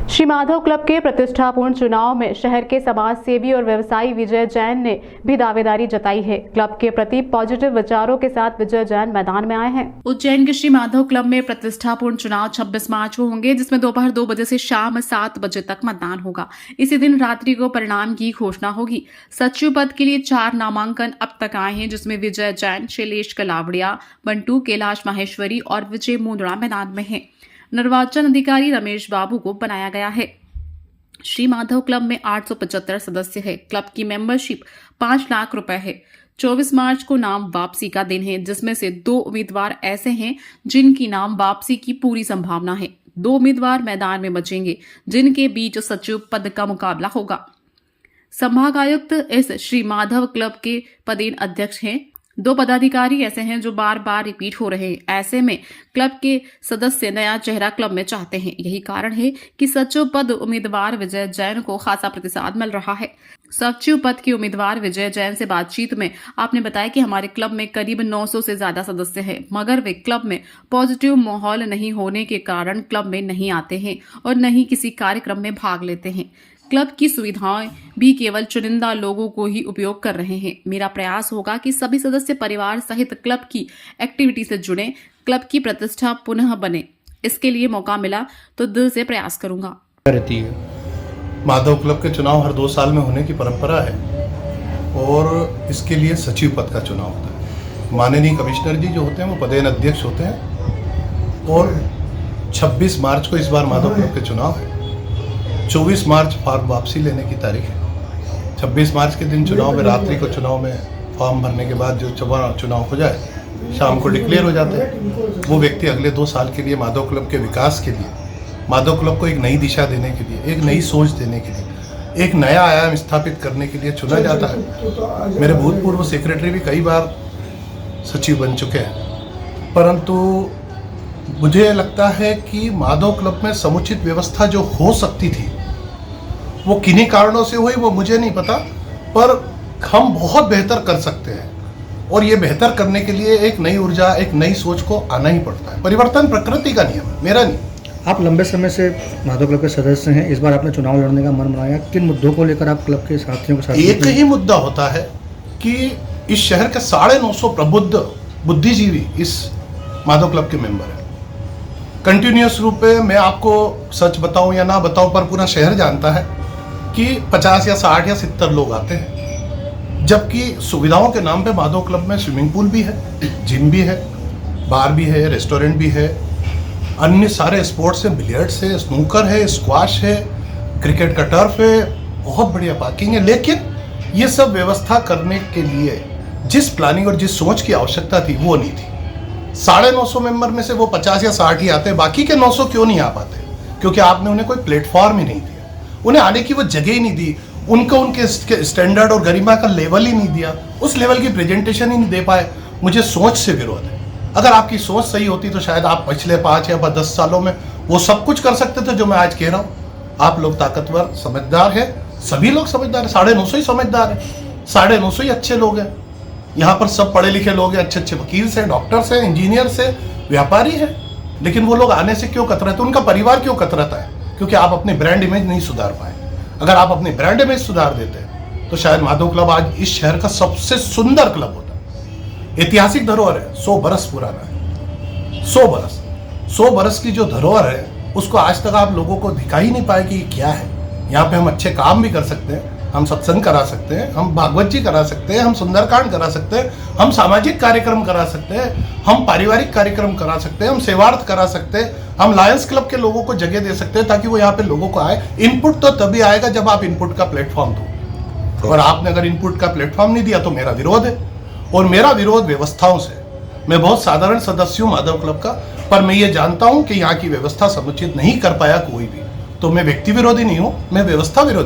Shri Madhav club के प्रतिष्ठापूर्ण चुनाव में शहर के समाज सेवी और व्यवसायी विजय जैन ने भी दावेदारी जताई है। क्लब के प्रति पॉजिटिव विचारों के साथ विजय जैन मैदान में आए हैं। उज्जैन के श्री माधव क्लब में प्रतिष्ठापूर्ण चुनाव 26 मार्च को होंगे, जिसमें दोपहर 2 बजे से शाम 7 बजे तक मतदान होगा। इसी दिन रात्रि को परिणाम की घोषणा होगी। सचिव पद के लिए 4 नामांकन अब तक आए हैं, जिसमें विजय जैन, शैलेश कलावड़िया, बंटू, कैलाश माहेश्वरी और विजय मुंदड़ा मैदान में है। निर्वाचन अधिकारी रमेश बाबू को बनाया गया है। श्री माधव क्लब में 875 सदस्य है। क्लब की मेंबरशिप 5 लाख रुपए है। 24 मार्च को नाम वापसी का दिन है, जिसमें से 2 उम्मीदवार ऐसे हैं जिनकी नाम वापसी की पूरी संभावना है। 2 उम्मीदवार मैदान में बचेंगे, जिनके बीच सचिव पद का मुकाबला होगा। संभागायुक्त इस श्री माधव क्लब के पदेन अध्यक्ष हैं। 2 पदाधिकारी ऐसे हैं जो बार बार रिपीट हो रहे हैं। ऐसे में क्लब के सदस्य नया चेहरा क्लब में चाहते हैं। यही कारण है कि सचिव पद उम्मीदवार विजय जैन को खासा प्रतिसाद मिल रहा है। सचिव पद के उम्मीदवार विजय जैन से बातचीत में आपने बताया कि हमारे क्लब में करीब 900 से ज्यादा सदस्य हैं, मगर वे क्लब में पॉजिटिव माहौल नहीं होने के कारण क्लब में नहीं आते हैं और न ही किसी कार्यक्रम में भाग लेते हैं। क्लब की सुविधाएं भी केवल चुनिंदा लोगों को ही उपयोग कर रहे हैं। मेरा प्रयास होगा कि सभी सदस्य परिवार सहित क्लब की एक्टिविटी से जुड़ें, क्लब की प्रतिष्ठा पुनः बने। इसके लिए मौका मिला तो दिल से प्रयास करूंगा। रहती है माधव क्लब के चुनाव हर 2 साल में होने की परंपरा है और इसके लिए सचिव पद का चुनाव होता है। माननीय कमिश्नर जी जो होते हैं वो पदेन अध्यक्ष होते हैं और 26 मार्च को इस बार माधव क्लब के चुनाव है। 24 मार्च फॉर्म वापसी लेने की तारीख है। 26 मार्च के दिन चुनाव में रात्रि को चुनाव में फॉर्म भरने के बाद जो चुनाव हो जाए, शाम को डिक्लेयर हो जाता है। वो व्यक्ति अगले 2 साल के लिए माधव क्लब के विकास के लिए, माधव क्लब को एक नई दिशा देने के लिए, एक नई सोच देने के लिए, एक नया आयाम स्थापित करने के लिए चुना जाता है। मेरे भूतपूर्व सेक्रेटरी भी कई बार सचिव बन चुके हैं, परंतु मुझे लगता है कि माधव क्लब में समुचित व्यवस्था जो हो सकती थी वो किन्हीं कारणों से हुई, वो मुझे नहीं पता, पर हम बहुत बेहतर कर सकते हैं और ये बेहतर करने के लिए एक नई ऊर्जा, एक नई सोच को आना ही पड़ता है। परिवर्तन प्रकृति का नियम है, मेरा नहीं। आप लंबे समय से माधव क्लब के सदस्य हैं। इस बार आपने चुनाव लड़ने का मन बनाया, किन मुद्दों को लेकर आप क्लब के साथियों के साथ? एक ही मुद्दा होता है कि इस शहर के 950 प्रबुद्ध बुद्धिजीवी इस माधव क्लब के मेंबर हैं। कंटिन्यूस रूप में मैं आपको सच बताऊं या ना बताऊं, पर पूरा शहर जानता है कि 50 या 60 या 70 लोग आते हैं, जबकि सुविधाओं के नाम पे माधव क्लब में स्विमिंग पूल भी है, जिम भी है, बार भी है, रेस्टोरेंट भी है, अन्य सारे स्पोर्ट्स हैं, बिलियर्ड्स है, स्नूकर है, स्क्वाश है, क्रिकेट का टर्फ है, बहुत बढ़िया पार्किंग है। लेकिन ये सब व्यवस्था करने के लिए जिस प्लानिंग और जिस सोच की आवश्यकता थी वो नहीं थी। 950 मेंबर में से वो 50 या 60 ही आते हैं, बाकी के 900 क्यों नहीं आ पाते? क्योंकि आपने उन्हें कोई प्लेटफॉर्म ही नहीं दिया, उन्हें आने की वो जगह ही नहीं दी, उनको उनके स्टैंडर्ड और गरिमा का लेवल ही नहीं दिया, उस लेवल की प्रेजेंटेशन ही नहीं दे पाए। मुझे सोच से विरोध है। अगर आपकी सोच सही होती तो शायद आप पिछले 5 या 10 सालों में वो सब कुछ कर सकते थे जो मैं आज कह रहा हूँ। आप लोग ताकतवर, समझदार है, सभी लोग समझदार है, 950 ही समझदार है, 950 ही अच्छे लोग हैं। यहाँ पर सब पढ़े लिखे लोग हैं, अच्छे अच्छे वकील से, डॉक्टर्स हैं, इंजीनियर्स हैं, व्यापारी हैं, लेकिन वो लोग आने से क्यों कतराते? उनका परिवार क्यों कतराता है? क्योंकि आप अपनी ब्रांड इमेज नहीं सुधार पाए। अगर आप अपनी ब्रांड इमेज सुधार देते तो शायद माधव क्लब आज इस शहर का सबसे सुंदर क्लब होता। ऐतिहासिक धरोहर है, 100 बरस पुराना है। 100 बरस की जो धरोहर है उसको आज तक आप लोगों को दिखा ही नहीं पाए कि ये क्या है। यहाँ पे हम अच्छे काम भी कर सकते हैं, हम सत्संग करा सकते हैं, हम भागवत जी करा सकते हैं, हम सुंदरकांड करा सकते हैं, हम सामाजिक कार्यक्रम करा सकते हैं, हम पारिवारिक कार्यक्रम करा सकते हैं, हम सेवार्थ करा सकते हैं, हम लायंस क्लब के लोगों को जगह दे सकते हैं ताकि वो यहाँ पे लोगों को आए। इनपुट तो तभी आएगा जब आप इनपुट का प्लेटफॉर्म दो, और आपने अगर इनपुट का प्लेटफॉर्म नहीं दिया तो मेरा विरोध है। और मेरा विरोध व्यवस्थाओं से। मैं बहुत साधारण सदस्य हूँ माधव क्लब का, पर मैं ये जानता हूँ कि यहाँ की व्यवस्था समुचित नहीं कर पाया कोई भी, तो मैं व्यक्ति विरोधी नहीं हूँ, मैं व्यवस्था विरोधी हूँ।